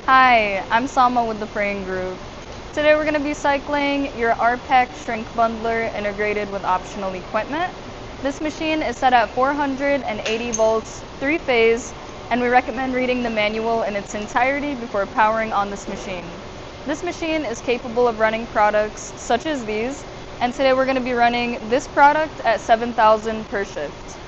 Hi, I'm Salma with the Frain group. Today we're going to be cycling your Arpac shrink bundler integrated with optional equipment. This machine is set at 480 volts, 3-phase, and we recommend reading the manual in its entirety before powering on this machine. This machine is capable of running products such as these, and today we're going to be running this product at 7,000 per shift.